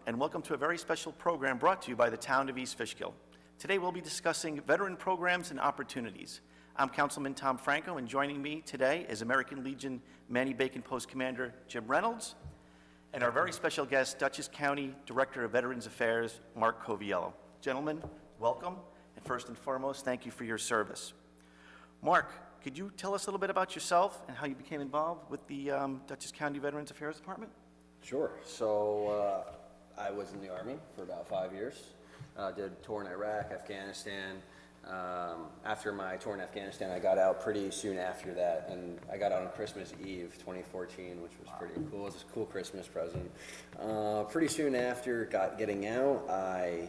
and welcome to a very special program brought to you by the town of East Fishkill. Today we'll be discussing veteran programs and opportunities. I'm Councilman Tom Franco, and joining me today is American Legion Manny Bacon Post Commander Jim Reynolds, and our very special guest, Dutchess County Director of Veterans Affairs, Mark Coviello. Gentlemen, welcome, and first and foremost, thank you for your service. Mark, could you tell us a little bit about yourself and how you became involved with the Dutchess County Veterans Affairs Department? Sure. So I was in the Army for about 5 years. Did a tour in Iraq, Afghanistan. After my tour in Afghanistan, I got out pretty soon after that, and I got out on Christmas Eve 2014, which was pretty cool. It was a cool Christmas present. Pretty soon after getting out, I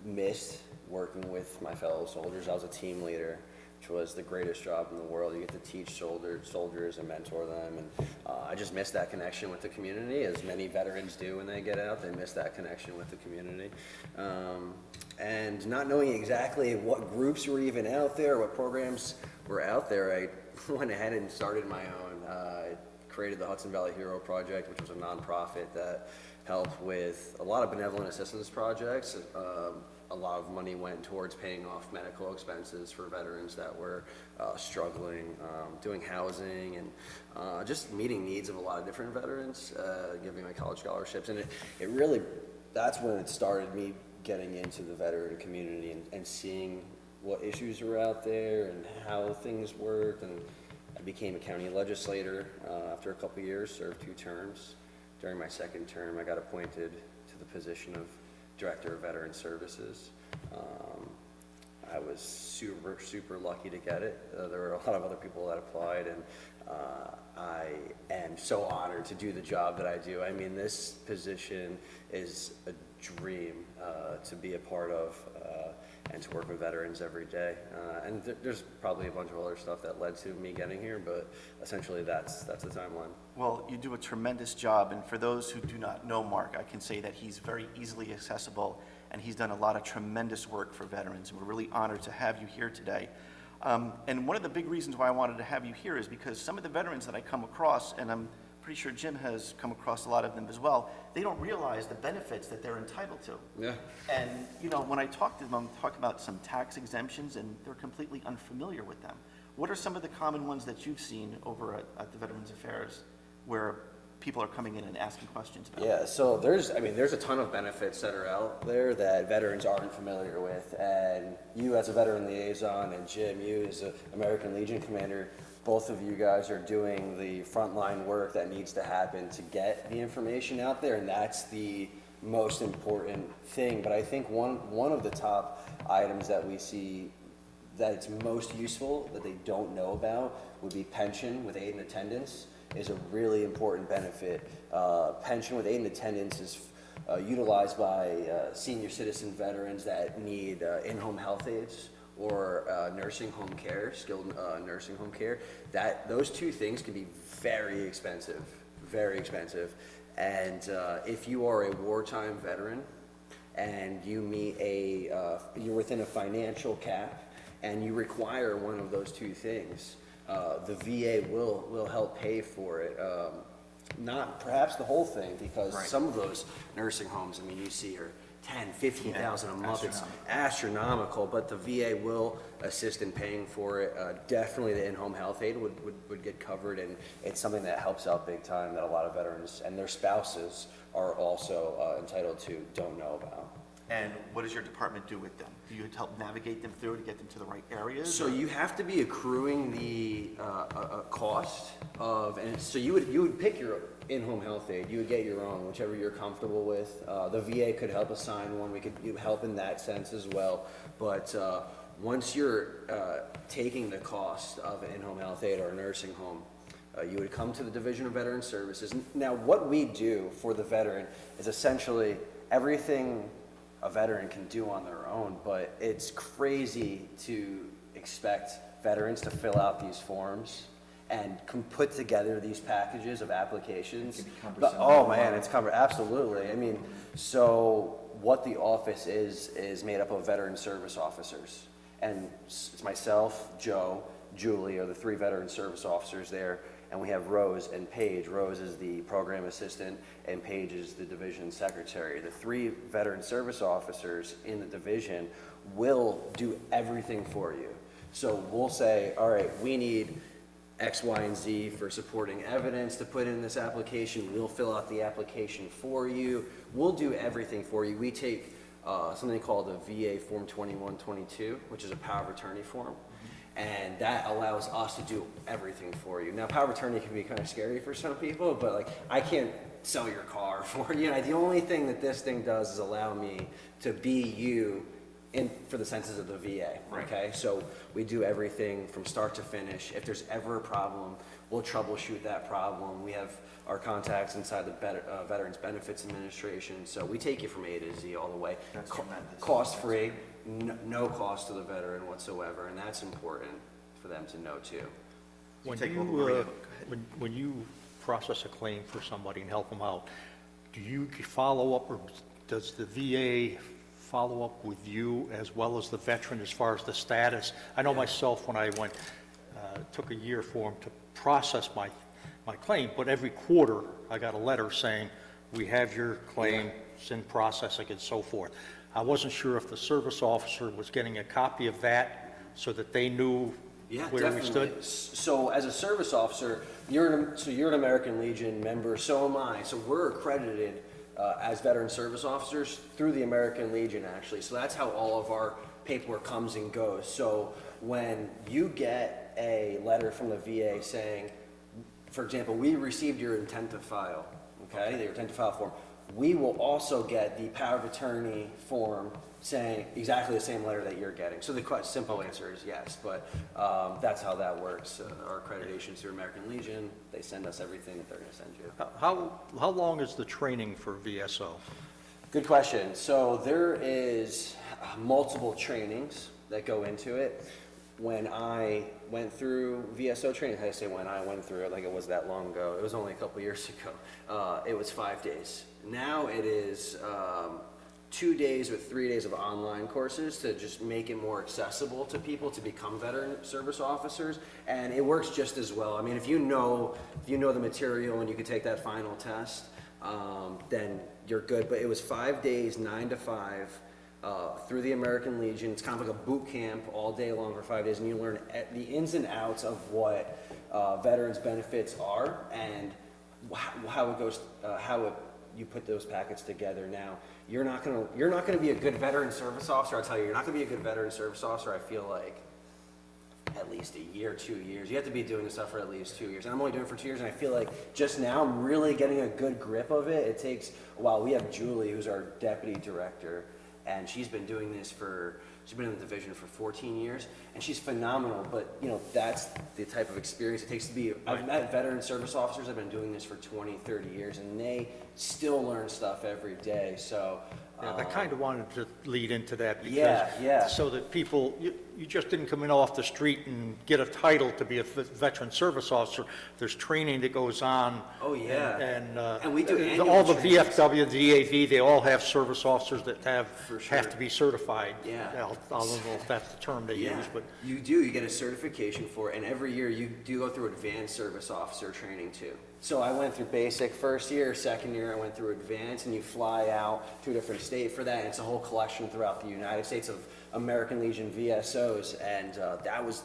missed working with my fellow soldiers. I was a team leader, which was the greatest job in the world. You get to teach soldiers and mentor them, and I just missed that connection with the community, as many veterans do when they get out. They miss that connection with the community. And not knowing exactly what groups were even out there, what programs were out there, I went ahead and started my own. I created the Hudson Valley Hero Project, which was a nonprofit that helped with a lot of benevolent assistance projects. A lot of money went towards paying off medical expenses for veterans that were struggling, doing housing, and just meeting needs of a lot of different veterans, giving my college scholarships. And it really, that's when it started me getting into the veteran community and seeing what issues were out there and how things worked. And I became a county legislator after a couple of years, served 2 terms. During my second term, I got appointed to the position of Director of Veteran Services. I was super lucky to get it. There were a lot of other people that applied, and I am so honored to do the job that I do. I mean, this position is a dream to be a part of and to work with veterans every day. And there's probably a bunch of other stuff that led to me getting here, but essentially that's the timeline. Well, you do a tremendous job, and for those who do not know Mark, I can say that he's very easily accessible, and he's done a lot of tremendous work for veterans, and we're really honored to have you here today. And one of the big reasons why I wanted to have you here is because some of the veterans that I come across, and I'm pretty sure Jim has come across a lot of them as well, they don't realize the benefits that they're entitled to. Yeah. And you know, when I talk to them, I'm talking about some tax exemptions, and they're completely unfamiliar with them. What are some of the common ones that you've seen over at the Veterans Affairs where people are coming in and asking questions about? Yeah, so there's a ton of benefits that are out there that veterans aren't familiar with. And you as a veteran liaison, and Jim, you as an American Legion commander, both of you guys are doing the frontline work that needs to happen to get the information out there, and that's the most important thing. But I think one of the top items that we see that it's most useful that they don't know about would be pension with aid and attendance is a really important benefit. Pension with aid and attendance is utilized by senior citizen veterans that need in-home health aides or nursing home care, skilled nursing home care. Those 2 things can be very expensive. And if you are a wartime veteran and you meet you're within a financial cap and you require one of those 2 things, the VA will help pay for it. Not perhaps the whole thing, because right. Some of those nursing homes, I mean, you see are $10,000, $15,000 a month. It's astronomical, but the VA will assist in paying for it. Definitely the in-home health aid would get covered, and it's something that helps out big time that a lot of veterans and their spouses are also entitled to, don't know about. And what does your department do with them? Do you help navigate them through to get them to the right areas? So you have to be accruing the cost of, and so you would pick your in-home health aid. You would get your own, whichever you're comfortable with. The VA could help assign one. We could help in that sense as well. But once you're taking the cost of an in-home health aid or a nursing home, you would come to the Division of Veteran Services. Now, what we do for the veteran is essentially everything a veteran can do on their own, but it's crazy to expect veterans to fill out these forms and can put together these packages of applications. It can be cumbersome. Oh man, it's cumbersome, absolutely. I mean, so what the office is made up of veteran service officers. And it's myself, Joe, Julie are the 3 veteran service officers there. and we have Rose and Paige. Rose is the program assistant, and Paige is the division secretary. The 3 veteran service officers in the division will do everything for you. So we'll say, all right, we need X, Y, and Z for supporting evidence to put in this application. We'll fill out the application for you. We'll do everything for you. We take something called a VA Form 2122, which is a power of attorney form. And that allows us to do everything for you. Now, power of attorney can be kind of scary for some people, but like, I can't sell your car for you. The only thing that this thing does is allow me to be you for the senses of the VA, okay? So we do everything from start to finish. If there's ever a problem, we'll troubleshoot that problem. We have our contacts inside the Veterans Benefits Administration, so we take you from A to Z all the way. That's tremendous. Cost-free, no cost to the veteran whatsoever, and that's important for them to know too. When take you, over, Maria. Go ahead. when you process a claim for somebody and help them out, do you follow up, or does the VA follow up with you as well as the veteran as far as the status? I know myself, when I went, took a year for them to process my claim, but every quarter I got a letter saying, we have your claim, it's in processing and so forth. I wasn't sure if the service officer was getting a copy of that so that they knew where we stood. So as a service officer, you're an American Legion member, so am I. So we're accredited as veteran service officers through the American Legion, actually. So that's how all of our paperwork comes and goes. So when you get a letter from the VA saying, for example, we received your intent to file, okay, your intent to file form, we will also get the power of attorney form saying exactly the same letter that you're getting. So the quite simple answer is yes, but that's how that works. Our accreditations through American Legion, they send us everything that they're going to send you. How long is the training for VSO? Good question. So there is multiple trainings that go into it. When I went through VSO training, I say when I went through it, like it was that long ago. It was only a couple years ago. It was 5 days. Now it is 2 days with 3 days of online courses to just make it more accessible to people to become veteran service officers, and it works just as well. I mean, if you know the material and you can take that final test, then you're good. But it was 5 days, 9 to 5. Through the American Legion. It's kind of like a boot camp all day long for 5 days, and you learn the ins and outs of what veterans benefits are and how it goes, you put those packets together. Now, you're not gonna be a good veteran service officer. I'll tell you, you're not gonna be a good veteran service officer. I feel like at least a year, 2 years. You have to be doing this stuff for at least 2 years. And I'm only doing it for 2 years, and I feel like just now I'm really getting a good grip of it. It takes a while. We have Julie, who's our deputy director, and she's been doing this she's been in the division for 14 years, and she's phenomenal. But that's the type of experience it takes to be. I've met veteran service officers that have been doing this for 20, 30 years, and they still learn stuff every day. So I kind of wanted to lead into that because yeah. so that people, you just didn't come in off the street and get a title to be a veteran service officer. There's training that goes on. Oh yeah. And we do annual all the trainings. VFW, the DAV, they all have service officers that For sure. have to be certified. Yeah. I don't know if that's the term they use, but you do. You get a certification for it, and every year you do go through advanced service officer training too. So I went through basic first year, second year I went through advanced, and you fly out to a different state for that, and it's a whole collection throughout the United States of American Legion VSOs, and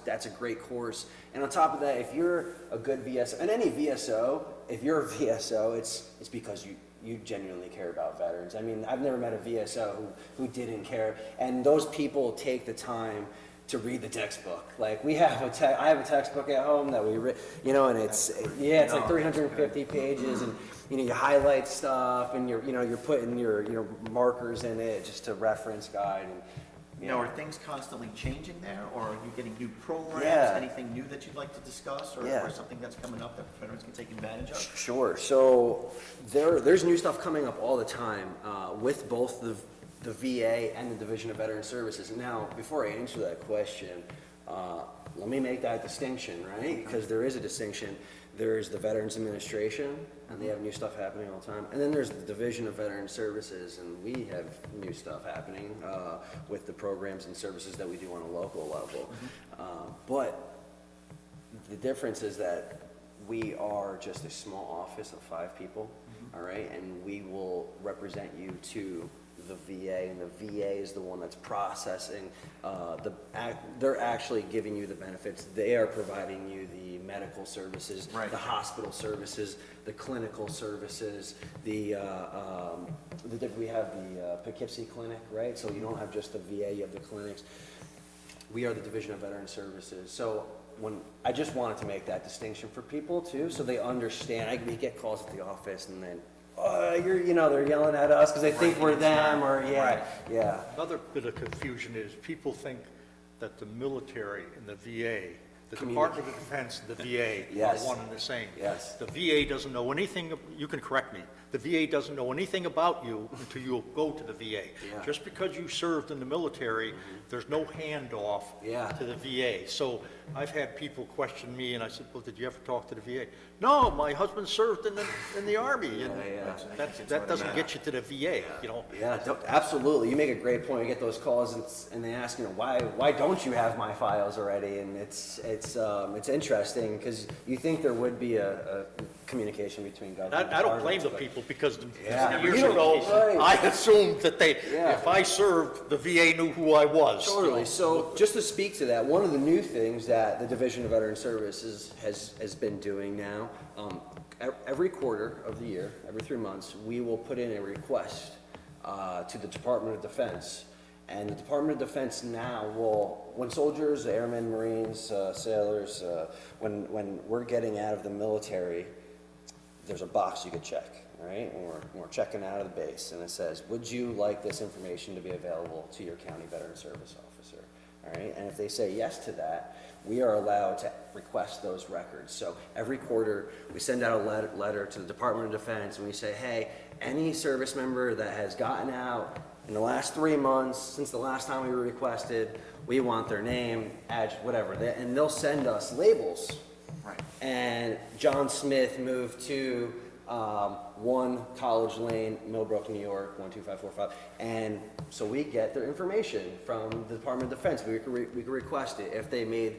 that's a great course. And on top of that, if you're a good VSO, and any VSO, if you're a VSO, it's because you genuinely care about veterans. I mean, I've never met a VSO who didn't care, and those people take the time to read the textbook. Like I have a textbook at home that we read, and it's like 350 pages, and you highlight stuff, and you're putting your markers in it just to reference guide. And Are things constantly changing there, or are you getting new programs? Yeah. Anything new that you'd like to discuss, or something that's coming up that veterans can take advantage of? Sure. So there's new stuff coming up all the time with both the VA and the Division of Veteran Services. Now, before I answer that question, let me make that distinction, right? Because there is a distinction. There's the Veterans Administration, and they have new stuff happening all the time. And then there's the Division of Veteran Services, and we have new stuff happening with the programs and services that we do on a local level. But the difference is that we are just a small office of 5 people, all right? And we will represent you to the VA, and the VA is the one that's processing, they're actually giving you the benefits. They are providing you the medical services, Right. the hospital services, the clinical services, we have the Poughkeepsie Clinic, right? So you don't have just the VA, you have the clinics. We are the Division of Veteran Services. So I just wanted to make that distinction for people too, so they understand. We get calls at the office and then, they're yelling at us because they think we're them, or yeah. Another bit of confusion is people think that the military and the VA, the Communi- Department of Defense and the VA are Yes. one and the same. Yes. The VA doesn't know anything, you can correct me, the VA doesn't know anything about you until you go to the VA. Yeah. Just because you served in the military, there's no handoff Yeah. to the VA. So I've had people question me, and I said, well, did you ever talk to the VA? No, my husband served in the Army. And Yeah. that doesn't get you to the VA, Yeah, absolutely. You make a great point. You get those calls and they ask, why don't you have my files already? And it's interesting because you think there would be a communication between government. I don't blame the departments, people because Yeah. years You don't- ago, right. I assumed that Yeah. if I served, the VA knew who I was. Totally. So just to speak to that, one of the new things that the Division of Veteran Services has been doing now, every quarter of the year, every 3 months, we will put in a request to the Department of Defense. And the Department of Defense now will, when soldiers, airmen, Marines, sailors, when we're getting out of the military, there's a box you could check, all right? When we're checking out of the base, and it says, would you like this information to be available to your county veteran service officer, all right? And if they say yes to that, we are allowed to request those records. So every quarter, we send out a letter to the Department of Defense, and we say, hey, any service member that has gotten out in the last 3 months, since the last time we were requested, we want their name, address, whatever, and they'll send us labels. Right. And John Smith moved to 1 College Lane, Millbrook, New York, 12545. And so we get their information from the Department of Defense. We could request it if they made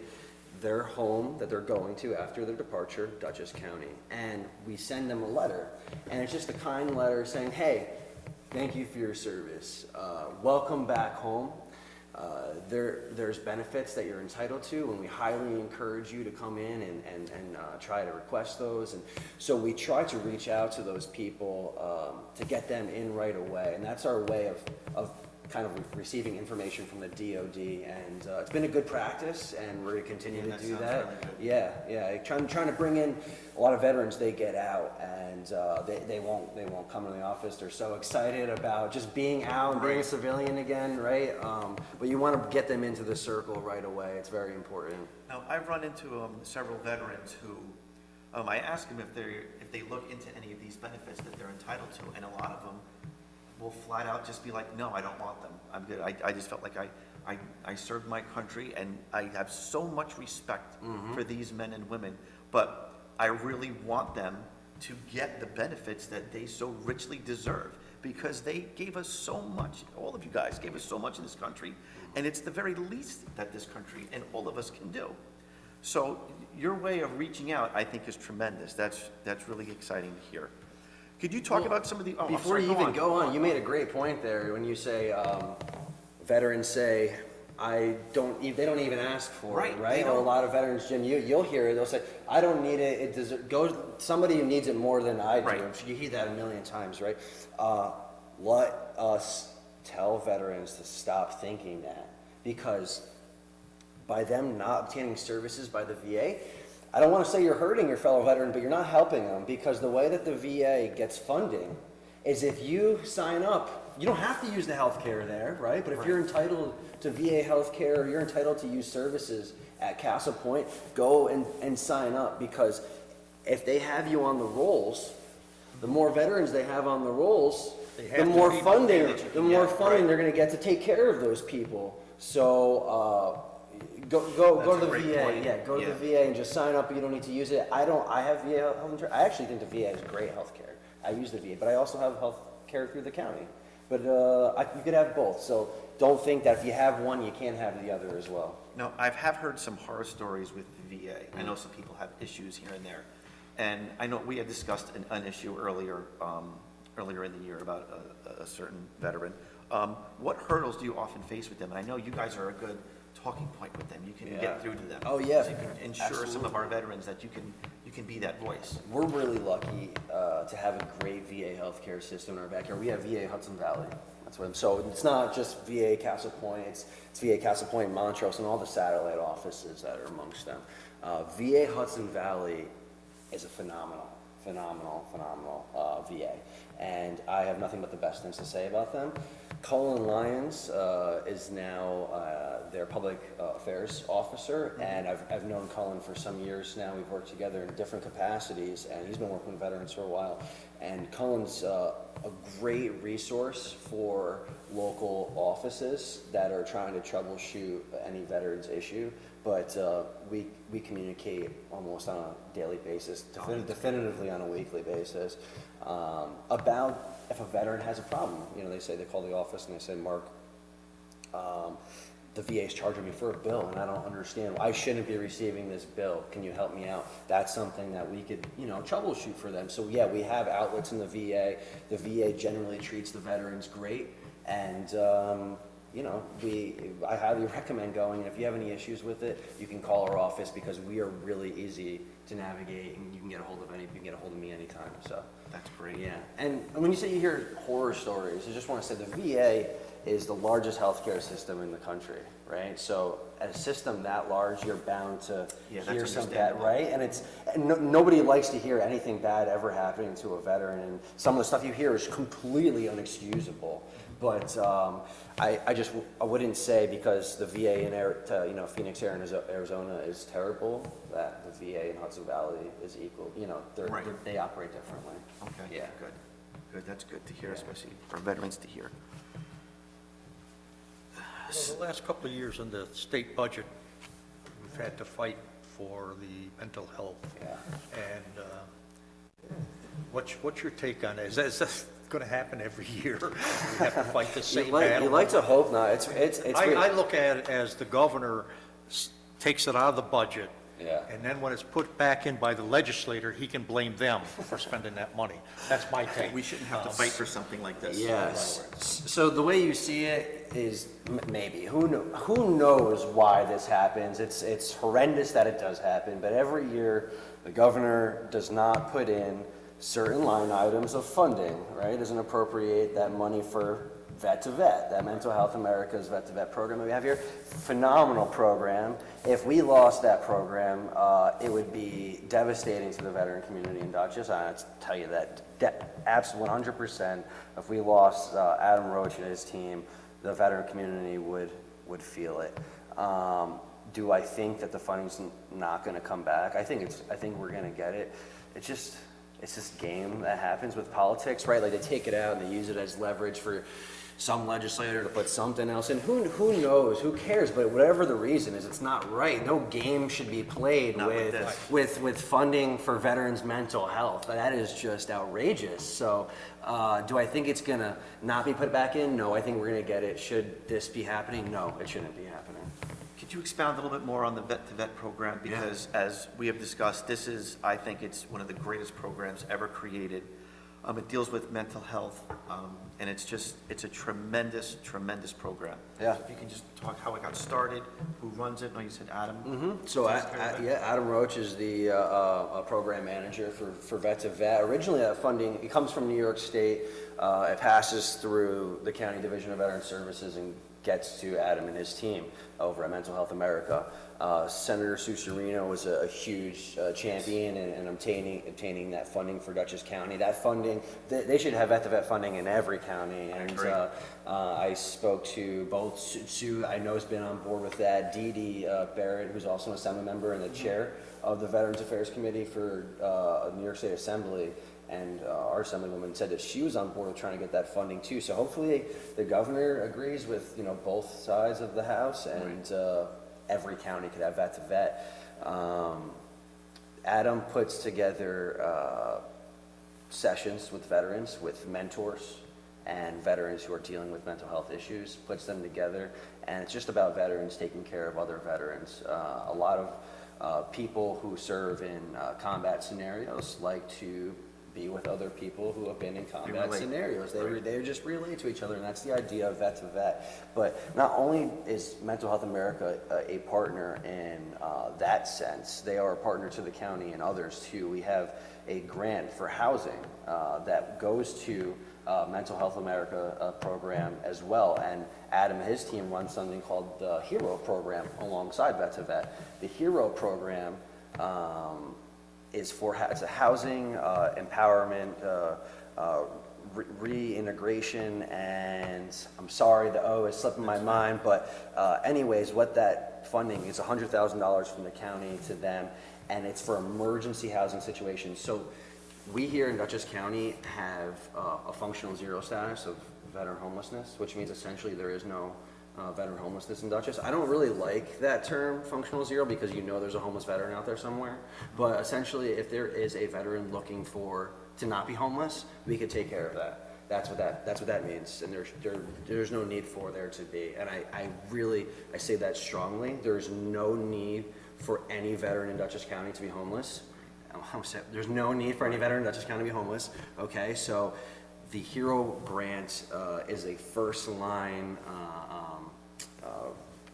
their home that they're going to after their departure, Dutchess County. And we send them a letter. And it's just a kind letter saying, hey, thank you for your service. Welcome back home. There's benefits that you're entitled to, and we highly encourage you to come in and try to request those. And so we try to reach out to those people to get them in right away, and that's our way of kind of receiving information from the DOD, and it's been a good practice, and we're going to continue to do that. Really good. Yeah. Trying to bring in a lot of veterans. They get out, and they won't come to the office. They're so excited about just being out and being a civilian again, right? But you want to get them into the circle right away. It's very important. Now, I've run into several veterans who, I ask them if they look into any of these benefits that they're entitled to, and a lot of them will flat out just be like, no, I don't want them. I'm good. I just felt like I served my country, and I have so much respect for these men and women, but I really want them to get the benefits that they so richly deserve, because they gave us so much. All of you guys gave us so much in this country, and it's the very least that this country and all of us can do. So your way of reaching out, I think, is tremendous. That's really exciting to hear. Could you talk about some of the? Oh, Before you even go on, you made a great point there when you say veterans say they don't even ask for it, right? Or a lot of veterans, Jim, you'll hear it. They'll say, I don't need it. It does go somebody who needs it more than I do. Right. You hear that a million times, right? Let us tell veterans to stop thinking that, because by them not obtaining services by the VA, I don't want to say you're hurting your fellow veteran, but you're not helping them, because the way that the VA gets funding is if you sign up, you don't have to use the health care there, right? But if you're entitled to VA health care, or you're entitled to use services at Castle Point, go and sign up, because if they have you on the rolls, the more veterans they have on the rolls, the more funding they're going to get to take care of those people. So go to the VA. Point. Yeah, go to the VA and just sign up. You don't need to use it. I have VA health insurance. I actually think the VA has great health care. I use the VA, but I also have health care through the county. But you could have both. So don't think that if you have one, you can't have the other as well. No, I have heard some horror stories with the VA. I know some people have issues here and there. And I know we had discussed an issue earlier, earlier in the year about a certain veteran. What hurdles do you often face with them? I know you guys are a good talking point with them. You can Yeah. get through to them. Oh, yeah. So you can ensure some of our veterans that you can be that voice. We're really lucky to have a great VA healthcare system in our backyard. We have VA Hudson Valley. That's what. So it's not just VA Castle Point. It's VA Castle Point, Montrose, and all the satellite offices that are amongst them. VA Hudson Valley is a phenomenal VA, and I have nothing but the best things to say about them. Cullen Lyons is now their public affairs officer, and I've known Cullen for some years now. We've worked together in different capacities, and he's been working with veterans for a while. And Cullen's a great resource for local offices that are trying to troubleshoot any veterans issue. But we communicate almost on a daily basis, definitively on a weekly basis, about if a veteran has a problem. You know, they call the office and they say, Mark, the VA is charging me for a bill and I don't understand. I shouldn't be receiving this bill. Can you help me out? That's something that we could, troubleshoot for them. So yeah, we have outlets in the VA. The VA generally treats the veterans great, and I highly recommend going. If you have any issues with it, you can call our office because we are really easy to navigate, and you can get a hold of me anytime. So That's great. yeah. And when you say you hear horror stories, I just want to say the VA is the largest healthcare system in the country, right? So at a system that large, you're bound to hear some bad, right? And nobody likes to hear anything bad ever happening to a veteran, and some of the stuff you hear is completely unexcusable. But I wouldn't say because the VA in Phoenix, Arizona is terrible, that the VA in Hudson Valley is equal. They operate differently. Okay. Yeah. Good. That's good to hear, especially for veterans to hear. Well, the last couple of years in the state budget, we've had to fight for the mental health. Yeah. And what's your take on it? Is that going to happen every year? We have to fight the same battle? You like to hope not. I look at it as the governor takes it out of the budget. Yeah. And then when it's put back in by the legislator, he can blame them for spending that money. That's my take. We shouldn't have to fight for something like this. Yes. So the way you see it is maybe. Who knows why this happens? It's horrendous that it does happen, but every year the governor does not put in certain line items of funding, right? Doesn't appropriate that money for Vet to Vet, that Mental Health America's Vet to Vet program that we have here. Phenomenal program. If we lost that program, it would be devastating to the veteran community in Dutchess. I tell you that absolutely 100%. If we lost Adam Roach and his team, the veteran community would feel it. Do I think that the funding's not going to come back? I think we're going to get it. It's this game that happens with politics, right? Like they take it out and they use it as leverage for some legislator to put something else in. Who knows? Who cares? But whatever the reason is, it's not right. No game should be played with funding for veterans' mental health. That is just outrageous. So do I think it's going to not be put back in? No, I think we're going to get it. Should this be happening? No, it shouldn't be happening. Could you expound a little bit more on the Vet to Vet program? Because as we have discussed, I think it's one of the greatest programs ever created. It deals with mental health, and it's a tremendous program. Yeah. So if you can just talk how it got started, who runs it. I know you said Adam. Mm-hmm. So Adam Roach is the program manager for Vet to Vet. Originally that funding, it comes from New York State. It passes through the County Division of Veteran Services and gets to Adam and his team over at Mental Health America. Senator Sue Serino was a huge champion in obtaining that funding for Dutchess County. That funding, they should have Vet to Vet funding in every county. And I spoke to both Sue, I know has been on board with that, Dee Dee Barrett, who's also an assembly member and the chair of the Veterans Affairs Committee for New York State Assembly. And our assemblywoman said that she was on board with trying to get that funding too. So hopefully the governor agrees with both sides of the house, and every county could have Vet to Vet. Adam puts together sessions with veterans, with mentors and veterans who are dealing with mental health issues, puts them together, and it's just about veterans taking care of other veterans. A lot people who serve in combat scenarios like to be with other people who have been in combat scenarios. They just relate to each other, and that's the idea of Vet to Vet. But not only is Mental Health America a partner in that sense, they are a partner to the county and others too. We have a grant for housing that goes to Mental Health America program as well, and Adam and his team run something called the HERO program alongside Vet to Vet. The HERO program is for it's a housing empowerment, reintegration, and I'm sorry the O is slipping my mind, but anyways, what that funding is $100,000 from the county to them, and it's for emergency housing situations. So we here in Dutchess County have a functional zero status of veteran homelessness, which means essentially there is no veteran homelessness in Dutchess. I don't really like that term, functional zero, because you know there's a homeless veteran out there somewhere. But essentially, if there is a veteran looking to not be homeless, we could take care of that. That's what that means, and there's no need for there to be. And I say that strongly. There's no need for any veteran in Dutchess County to be homeless. There's no need for any veteran in Dutchess County to be homeless. Okay, so the HERO grant is a first line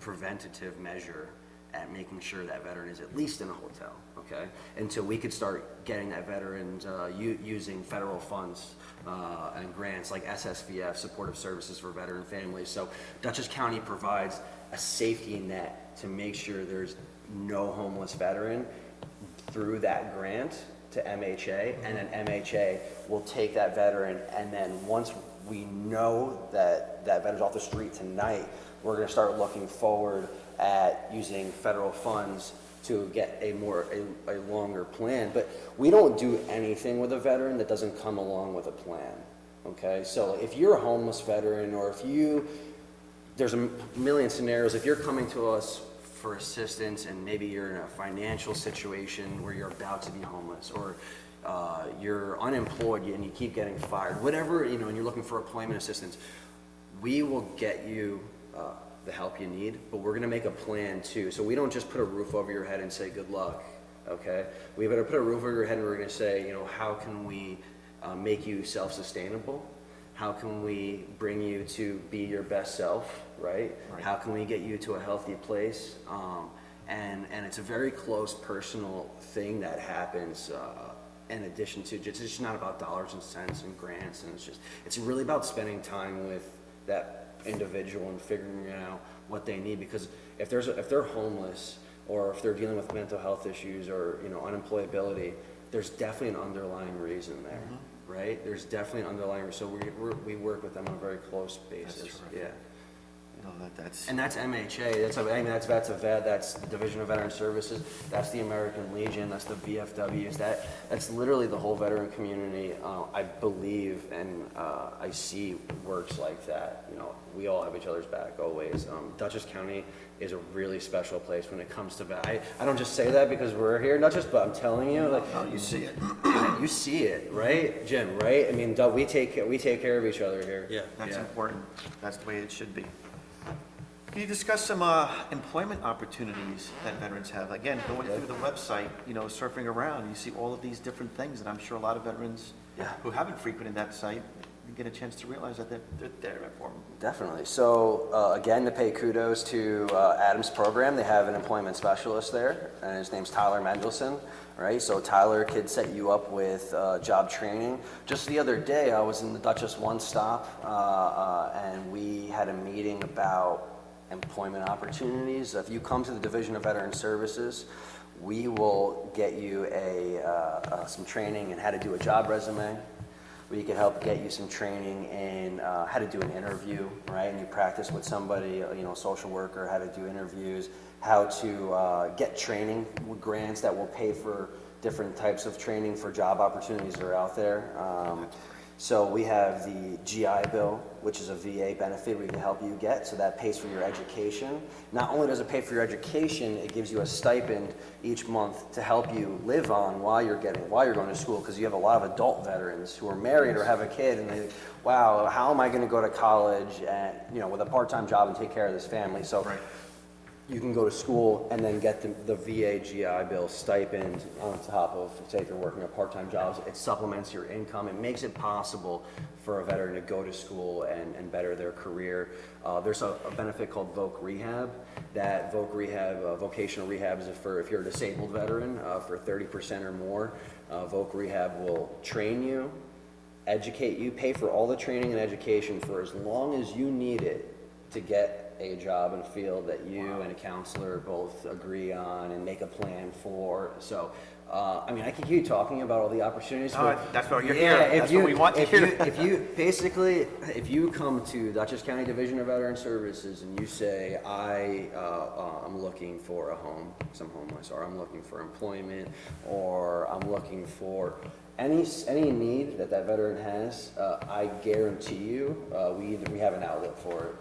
preventative measure at making sure that veteran is at least in a hotel, okay? Until we could start getting that veteran using federal funds and grants like SSVF, Supportive Services for Veteran Families. So Dutchess County provides a safety net to make sure there's no homeless veteran through that grant to MHA, and then MHA will take that veteran, and then once we know that that veteran's off the street tonight, we're going to start looking forward at using federal funds to get a longer plan. But we don't do anything with a veteran that doesn't come along with a plan, okay? So if you're a homeless veteran, or there's a million scenarios, if you're coming to us for assistance and maybe you're in a financial situation where you're about to be homeless, or you're unemployed and you keep getting fired, whatever, and you're looking for employment assistance, we will get you the help you need, but we're gonna make a plan too. So we don't just put a roof over your head and say good luck, okay? We better put a roof over your head, and we're gonna say, how can we make you self-sustainable? How can we bring you to be your best self, right? How can we get you to a healthy place? And it's a very close personal thing that happens in addition to it's just not about dollars and cents and grants, and it's really about spending time with that individual and figuring out what they need. Because if they're homeless, or if they're dealing with mental health issues, or unemployability, there's definitely an underlying reason there. Right? There's definitely an underlying, so we work with them on a very close basis. Yeah. And that's MHA, that's Vet to Vet, that's the Division of Veteran Services, that's the American Legion, that's the VFWs, that's literally the whole veteran community, I believe, and I see works like that. We all have each other's back always. Dutchess County is a really special place when it comes to vet. I don't just say that because we're here in Dutchess, but I'm telling you, You see it. you see it, right, Jim? Right? I mean, we take care of each other here. Yeah. That's important. That's the way it should be. Can you discuss some employment opportunities that veterans have? Again, going through the website, surfing around, you see all of these different things, and I'm sure a lot of veterans who haven't frequented that site get a chance to realize that they're there for them. Definitely. So again, to pay kudos to Adam's program, they have an employment specialist there, and his name's Tyler Mendelson. Right, so Tyler could set you up with job training. Just the other day, I was in the Dutchess One Stop, and we had a meeting about employment opportunities. If you come to the Division of Veteran Services, we will get you some training in how to do a job resume. We could help get you some training in how to do an interview, right? And you practice with somebody, a social worker, how to do interviews, how to get training with grants that will pay for different types of training for job opportunities that are out there. So we have the GI Bill, which is a VA benefit we can help you get, so that pays for your education. Not only does it pay for your education, it gives you a stipend each month to help you live on while you're going to school, because you have a lot of adult veterans who are married or have a kid, and they, wow, how am I going to go to college and with a part-time job and take care of this family? So you can go to school and then get the VA GI Bill stipend on top of, say if you're working a part-time job, it supplements your income. It makes it possible for a veteran to go to school and better their career. There's a benefit called VOC Rehab. That VOC Rehab, vocational rehab is for if you're a disabled veteran, for 30% or more. VOC Rehab will train you, educate you, pay for all the training and education for as long as you need it to get a job in a field that you and a counselor both agree on and make a plan for. So, I mean, I can keep talking about all the opportunities. But that's what you're here. That's what we want to hear. If you come to Dutchess County Division of Veteran Services and you say, I'm looking for a home, because I'm homeless, or I'm looking for employment, or I'm looking for any need that veteran has, I guarantee you, we have an outlet for it.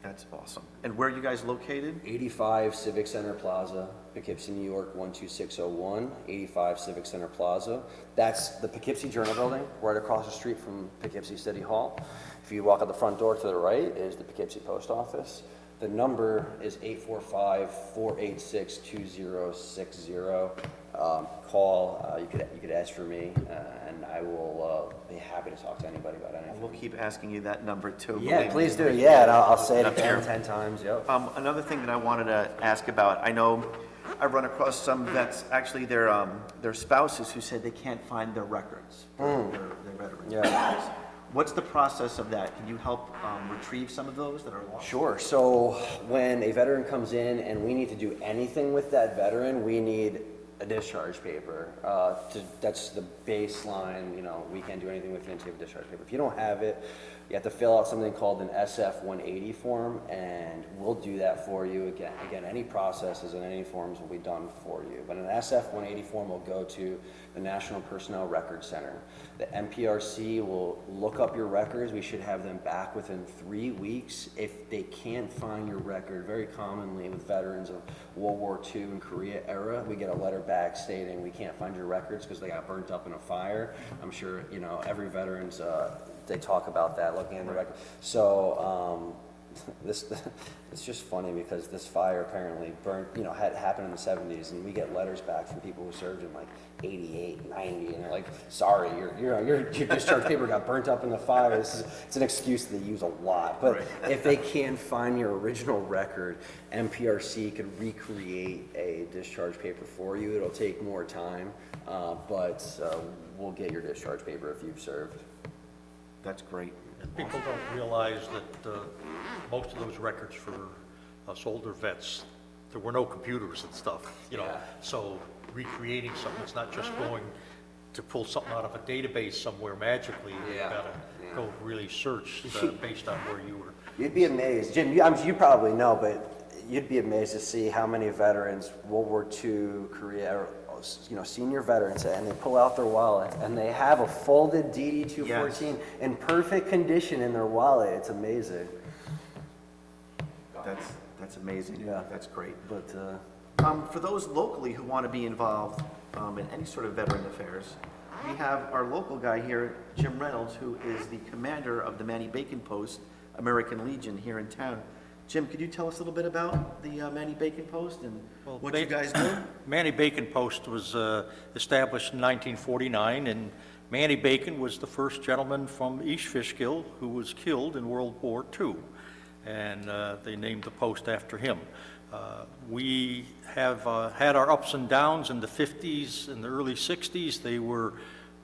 That's awesome. And where are you guys located? 85 Civic Center Plaza, Poughkeepsie, New York, 12601, 85 Civic Center Plaza. That's the Poughkeepsie Journal Building, right across the street from Poughkeepsie City Hall. If you walk out the front door to the right is the Poughkeepsie Post Office. The number is 845-486-2060. Call, you could ask for me, and I will be happy to talk to anybody about anything. We'll keep asking you that number too. Yeah, believe please me. do. Yeah, and I'll say it Up here. again 10 times. Yep. Another thing that I wanted to ask about, I know I've run across some vets, actually their spouses who said they can't find their records, their veterans' Yeah. records. What's the process of that? Can you help retrieve some of those that are lost? Sure. So when a veteran comes in and we need to do anything with that veteran, we need a discharge paper. That's the baseline. You know, we can't do anything with it until you have a discharge paper. If you don't have it, you have to fill out something called an SF-180 form, and we'll do that for you. Again, any processes and any forms will be done for you. But an SF-180 form will go to the National Personnel Records Center. The NPRC will look up your records. We should have them back within 3 weeks. If they can't find your record, very commonly with veterans of World War II and Korea era, we get a letter back stating we can't find your records because they got burnt up in a fire. I'm sure, you know, every veteran's, they talk about that, looking at the record. So, it's just funny because this fire apparently had happened in the 70s, and we get letters back from people who served in like 88, 90, and they're like, sorry, your discharge paper got burnt up in the fire. It's an excuse they use a lot. But if they can't find your original record, NPRC could recreate a discharge paper for you. It'll take more time, but we'll get your discharge paper if you've served. That's great. And people don't realize that most of those records for us older vets, there were no computers and stuff, you know. Yeah. So recreating something, it's not just going to pull something out of a database somewhere magically. You gotta go really search based on where you were. You'd be amazed, Jim. You probably know, but you'd be amazed to see how many veterans, World War II, Korea, senior veterans, and they pull out their wallet and they have a folded DD-214 in perfect condition in their wallet. It's amazing. That's amazing. Yeah. That's great. But For those locally who want to be involved in any sort of veteran affairs, we have our local guy here, Jim Reynolds, who is the commander of the Manny Bacon Post, American Legion here in town. Jim, could you tell us a little bit about the Manny Bacon Post and what you guys do? Manny Bacon Post was established in 1949, and Manny Bacon was the first gentleman from East Fishkill who was killed in World War II, and they named the post after him. We have had our ups and downs in the 50s and the early 60s. They were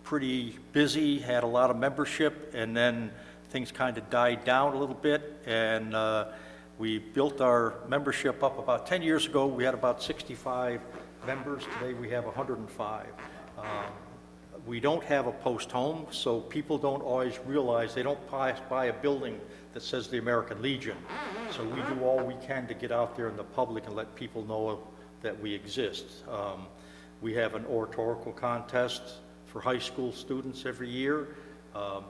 pretty busy, had a lot of membership, and then things kind of died down a little bit, and we built our membership up about 10 years ago. We had about 65 members. Today we have 105. We don't have a post home, so people don't always realize, they don't buy a building that says the American Legion. So we do all we can to get out there in the public and let people know that we exist. We have an oratorical contest for high school students every year.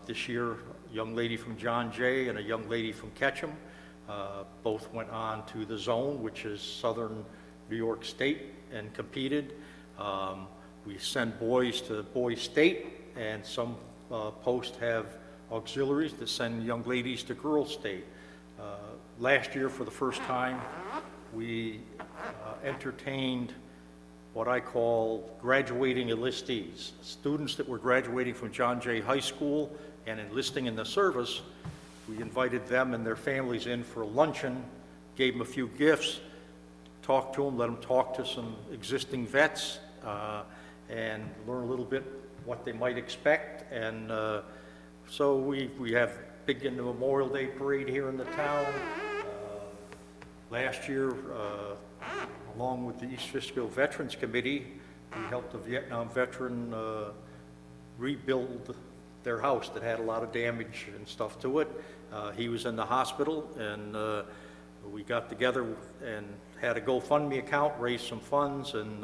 This year, a young lady from John Jay and a young lady from Ketchum both went on to the zone, which is southern New York State, and competed. We send boys to Boys State, and some posts have auxiliaries that send young ladies to Girls State. Last year, for the first time, we entertained what I call graduating enlistees, students that were graduating from John Jay High School and enlisting in the service. We invited them and their families in for a luncheon, gave them a few gifts, talked to them, let them talk to some existing vets, and learn a little bit what they might expect. And so we have big in the Memorial Day parade here in the town. Last year, along with the East Fishkill Veterans Committee, we helped a Vietnam veteran rebuild their house that had a lot of damage and stuff to it. He was in the hospital, and we got together and had a GoFundMe account, raised some funds, and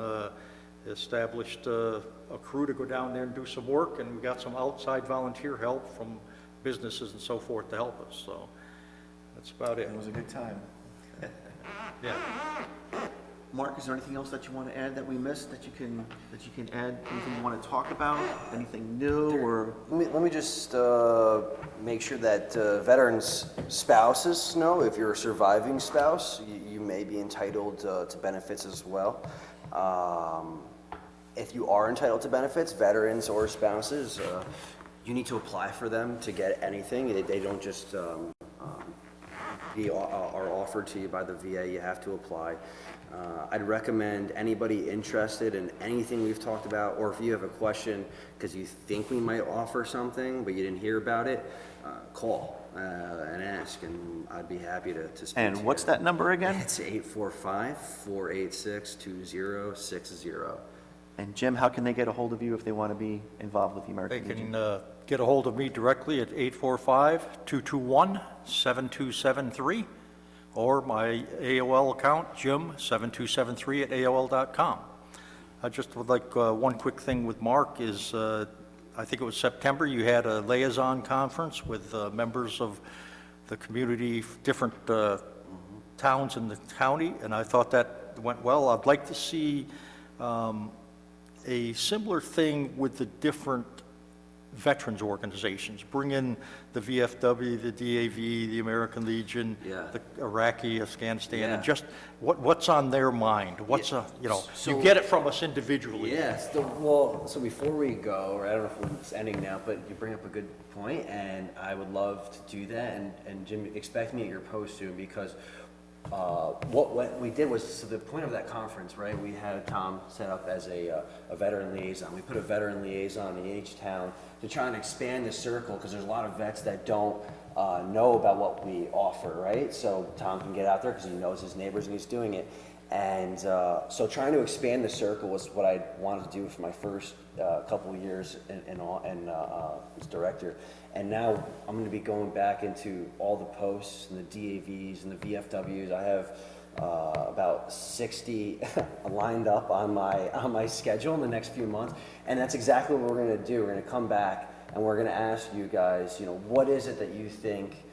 established a crew to go down there and do some work, and we got some outside volunteer help from businesses and so forth to help us. So that's about it. It was a good time. Yeah. Mark, is there anything else that you want to add that we missed that you can add? Anything you want to talk about? Anything new or? Let me just make sure that veterans' spouses know, if you're a surviving spouse, you may be entitled to benefits as well. If you are entitled to benefits, veterans or spouses, you need to apply for them to get anything. They don't just are offered to you by the VA. You have to apply. I'd recommend anybody interested in anything we've talked about, or if you have a question because you think we might offer something but you didn't hear about it, call and ask, and I'd be happy to speak to you. And what's that number again? It's 845-486-2060. And Jim, how can they get a hold of you if they want to be involved with the They American Legion? can get a hold of me directly at 845-221-7273, or my AOL account, jim7273@aol.com. I just would like one quick thing with Mark is, I think it was September, you had a liaison conference with members of the community, different towns in the county, and I thought that went well. I'd like to see a similar thing with the different veterans organizations. Bring in the VFW, the DAV, the American Legion, Yeah. the Iraqi, Afghanistan, and Yeah. just what's on their mind. What's So- you get it from us individually. Yes, so before we go, or I don't know if it's ending now, but you bring up a good point, and I would love to do that, and Jim, expect me at your post soon, because what we did was, so the point of that conference, right, we had Tom set up as a veteran liaison. We put a veteran liaison in each town to try and expand the circle, because there's a lot of vets that don't know about what we offer, right? So Tom can get out there because he knows his neighbors and he's doing it. And so trying to expand the circle was what I wanted to do for my first couple of years as director. And now I'm going to be going back into all the posts and the DAVs and the VFWs. I have about 60 lined up on my schedule in the next few months, and that's exactly what we're going to do. We're going to come back and we're going to ask you guys, what is it that you think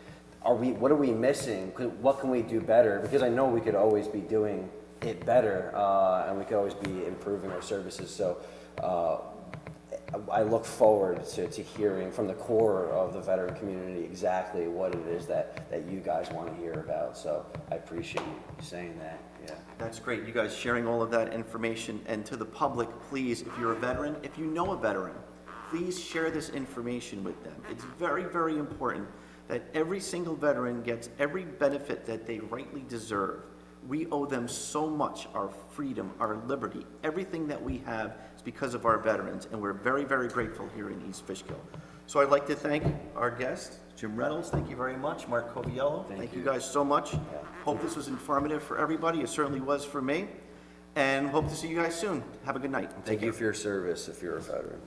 what are we missing? What can we do better? Because I know we could always be doing it better, and we could always be improving our services. So I look forward to hearing from the core of the veteran community exactly what it is that you guys want to hear about. So I appreciate you saying that. Yeah. That's great, you guys sharing all of that information. And to the public, please, if you're a veteran, if you know a veteran, please share this information with them. It's very, very important that every single veteran gets every benefit that they rightly deserve. We owe them so much, our freedom, our liberty. Everything that we have is because of our veterans, and we're very, very grateful here in East Fishkill. So I'd like to thank our guests, Jim Reynolds, thank you very much, Mark Coviello, thank you guys so much. Hope this was informative for everybody, it certainly was for me, and hope to see you guys soon. Have a good night. Thank you for your service if you're a veteran.